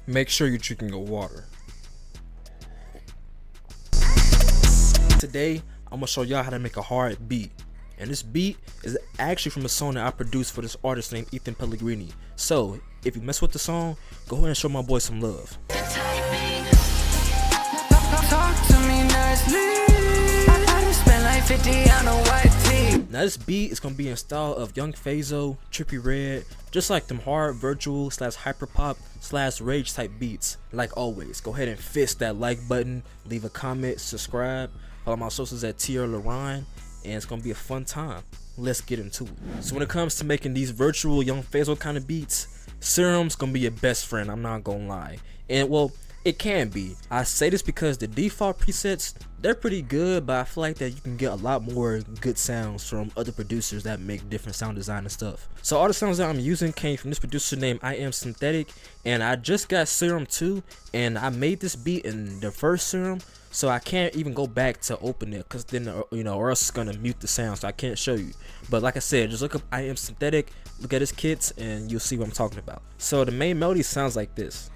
make sure you're drinking your water. Today, I'm gonna show y'all how to make a hard beat. And this beat is actually from a song that I produced for this artist named Ethan Pellegrini. So, if you mess with the song, go ahead and show my boy some love. Now this beat is gonna be in style of Young Fazo, Trippie Redd, just like them hard virtual / hyperpop / rage type beats. Like always, go ahead and fist that like button, leave a comment, subscribe, follow my socials at TRLarine, and it's gonna be a fun time. Let's get into it. So when it comes to making these virtual Young Fazo kind of beats, Serum's gonna be your best friend, I'm not gonna lie. And well, it can be. I say this because the default presets, they're pretty good, but I feel like that you can get a lot more good sounds from other producers that make different sound design and stuff. So all the sounds that I'm using came from this producer named I Am Synthetic, and I just got Serum 2, and I made this beat in the first Serum, so I can't even go back to open it, because then, or else it's gonna mute the sound, so I can't show you. But like I said, just look up I Am Synthetic, look at his kits, and you'll see what I'm talking about. So the main melody sounds like this.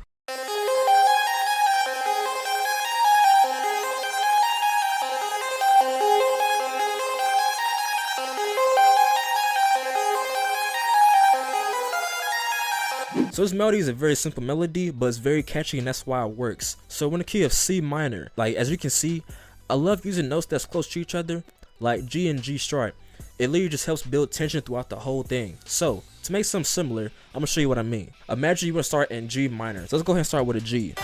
So this melody is a very simple melody, but it's very catchy, and that's why it works. So we're in the key of C minor. Like as you can see, I love using notes that's close to each other, like G and G sharp. It literally just helps build tension throughout the whole thing. So to make something similar, I'm gonna show you what I mean. Imagine you want to start in G minor. So let's go ahead and start with a G.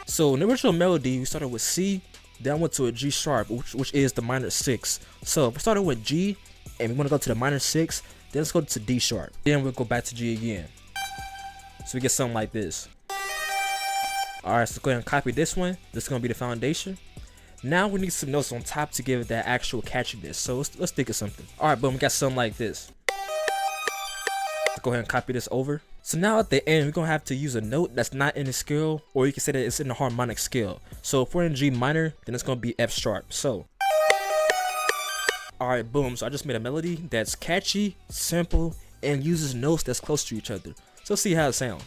So in the original melody, we started with C, then went to a G sharp, which is the minor 6. So if we started with G and we want to go to the minor 6, then let's go to D sharp. Then we'll go back to G again. So we get something like this. Alright, so go ahead and copy this one. This is going to be the foundation. Now we need some notes on top to give it that actual catchiness. So let's think of something. Alright, boom, we got something like this. Let's go ahead and copy this over. So now at the end, we're going to have to use a note that's not in the scale, or you can say that it's in the harmonic scale. So if we're in G minor, then it's going to be F sharp. So, alright, boom. So I just made a melody that's catchy, simple, and uses notes that's close to each other. So let's see how it sounds.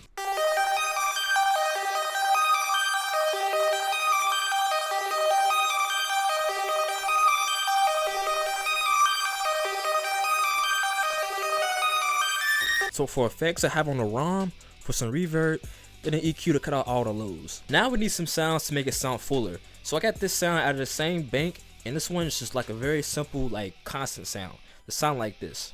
So for effects, I have on the ROM for some reverb, then an EQ to cut out all the lows. Now we need some sounds to make it sound fuller. So I got this sound out of the same bank, and this one is just like a very simple, like constant sound. It sound like this.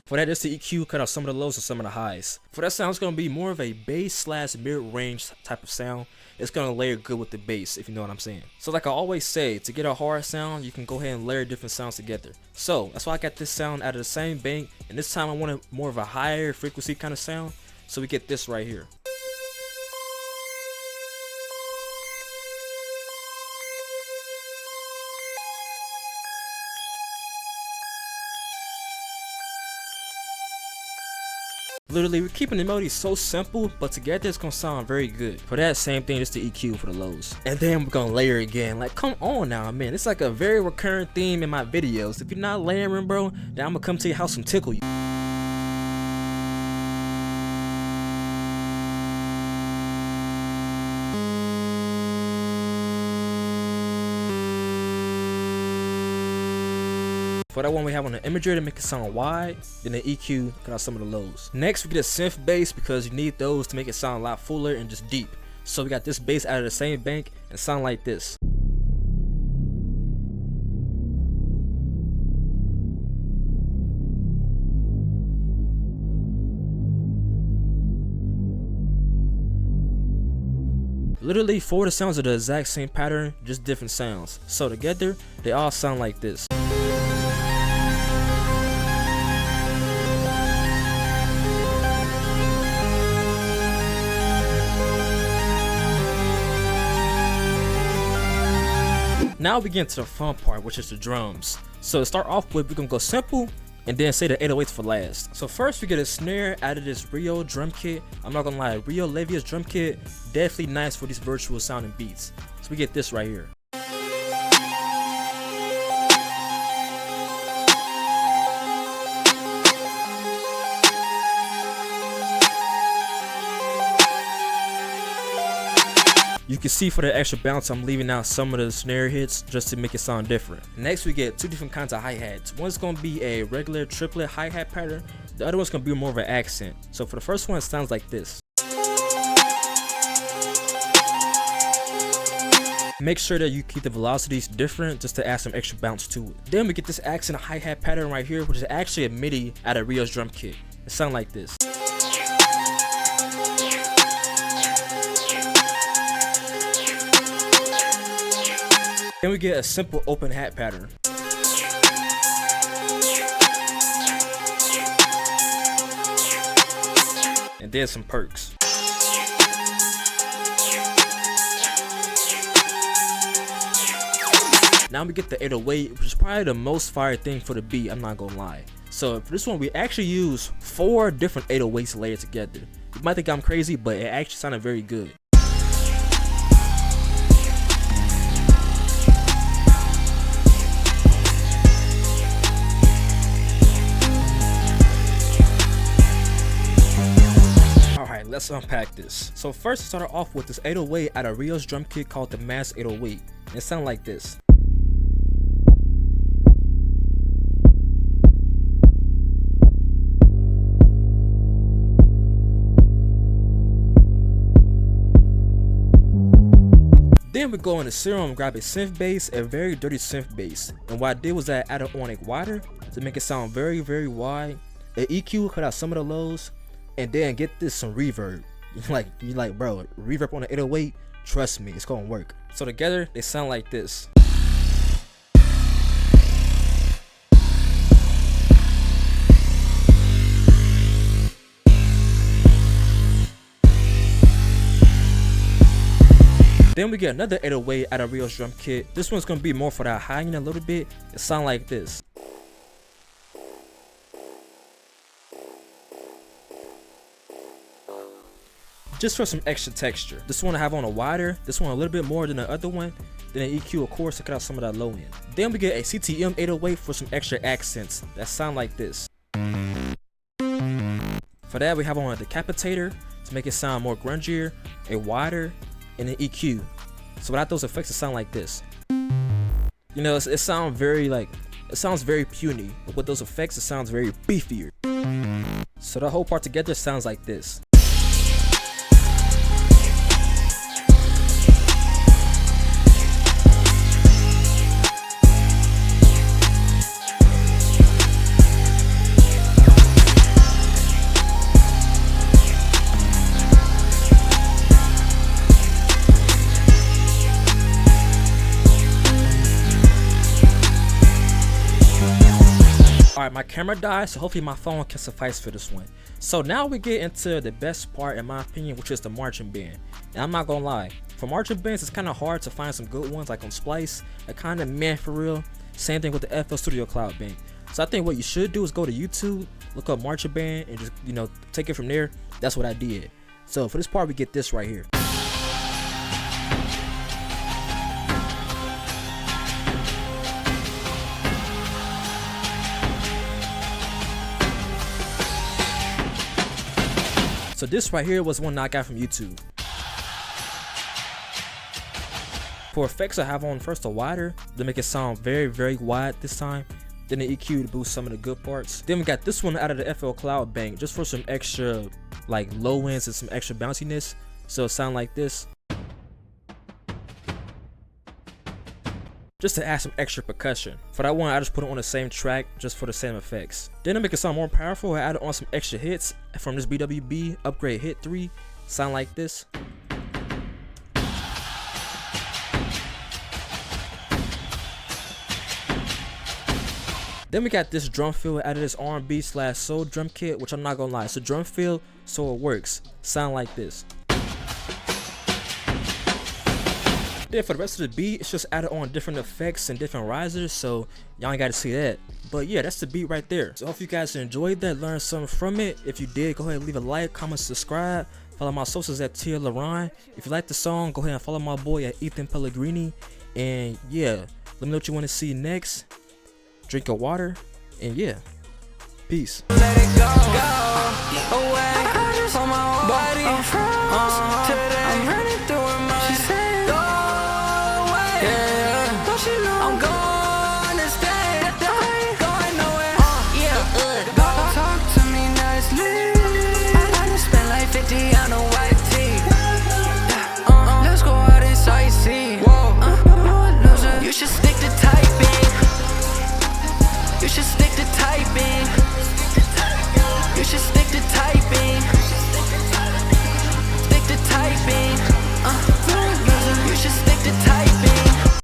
For that, just the EQ cut out some of the lows and some of the highs. For that sound, it's going to be more of a bass / mid-range type of sound. It's going to layer good with the bass, if you know what I'm saying. So like I always say, to get a hard sound, you can go ahead and layer different sounds together. So that's why I got this sound out of the same bank, and this time I wanted more of a higher frequency kind of sound. So we get this right here. Literally, we're keeping the melody so simple, but together it's gonna sound very good. For that, same thing, just the EQ for the lows. And then we're gonna layer again. Like, come on now, man. It's like a very recurrent theme in my videos. If you're not layering, bro, then I'm gonna come to your house and tickle you. For that one, we have on the imager to make it sound wide, then the EQ cut out some of the lows. Next, we get a synth bass because you need those to make it sound a lot fuller and just deep. So we got this bass out of the same bank and sound like this. Literally, 4 of the sounds are the exact same pattern, just different sounds. So together, they all sound like this. Now we get into the fun part, which is the drums. So to start off with, we're gonna go simple and then say the 808s for last. So first we get a snare out of this Rio drum kit. I'm not gonna lie, Rio Levia's drum kit, definitely nice for these virtual sounding beats. So we get this right here. You can see for the extra bounce, I'm leaving out some of the snare hits just to make it sound different. Next, we get two different kinds of hi-hats. One's going to be a regular triplet hi-hat pattern. The other one's going to be more of an accent. So for the first one, it sounds like this. Make sure that you keep the velocities different just to add some extra bounce to it. Then we get this accent hi-hat pattern right here, which is actually a MIDI out of Rio's drum kit. It sounds like this. Then we get a simple open hat pattern. And then some perks. Now we get the 808, which is probably the most fire thing for the beat, I'm not gonna lie. So for this one, we actually use 4 different 808s layered together. You might think I'm crazy, but it actually sounded very good. Let's unpack this. So first, start off with this 808 out of Rio's drum kit called the Mass 808. It sounds like this. Then we go into Serum and grab a synth bass, a very dirty synth bass. And what I did was I added on a wider to make it sound very, very wide. An EQ, cut out some of the lows. And then get this some reverb. You're like, bro, reverb on the 808, trust me, it's gonna work. So together, they sound like this. Then we get another 808 out of Rio's drum kit. This one's gonna be more for that high end a little bit. It sound like this. Just for some extra texture. This one I have on a wider, this one a little bit more than the other one, then an EQ of course to cut out some of that low end. Then we get a CTM 808 for some extra accents that sound like this. For that we have on a decapitator to make it sound more grungier, a wider, and an EQ. So without those effects it sound like this. You know, it sounds very puny, but with those effects it sounds very beefier. So the whole part together sounds like this. Alright, my camera died, so hopefully my phone can suffice for this one. So now we get into the best part in my opinion, which is the marching band. And I'm not gonna lie, for marching bands it's kind of hard to find some good ones like on Splice. They're kind of meh for real. Same thing with the FL Studio Cloud Bank. So I think what you should do is go to YouTube, look up marching band, and just, you know, take it from there. That's what I did. So for this part we get this right here. So this right here was one that I got from YouTube. For effects I have on first a wider to make it sound very, very wide this time. Then the EQ to boost some of the good parts. Then we got this one out of the FL Cloud Bank just for some extra like low ends and some extra bounciness. So it sound like this. Just to add some extra percussion. For that one I just put it on the same track just for the same effects. Then to make it sound more powerful I added on some extra hits from this BWB Upgrade Hit 3. Sound like this. Then we got this drum fill out of this R&B / soul drum kit, which I'm not gonna lie, it's a drum fill so it works. Sound like this. Then for the rest of the beat, it's just added on different effects and different risers, so y'all ain't gotta see that. But yeah, that's the beat right there. So I hope you guys enjoyed that, learned something from it. If you did, go ahead and leave a like, comment, subscribe. Follow my socials at Tia Laron. If you like the song, go ahead and follow my boy at Ethan Pellegrini. And yeah, let me know what you want to see next. Drink your water, and yeah, peace. Let it go, away from my body. Today I'm running through her mind. She said, go away. Yeah. Don't she know I'm gonna stay? I ain't going nowhere. Don't talk to me nicely. I just spent like 50 on a white tee. Let's go out and sightsee. You should stick to typing. You should stick to typing. You should stick to typing. Stick to typing. You should stick to typing.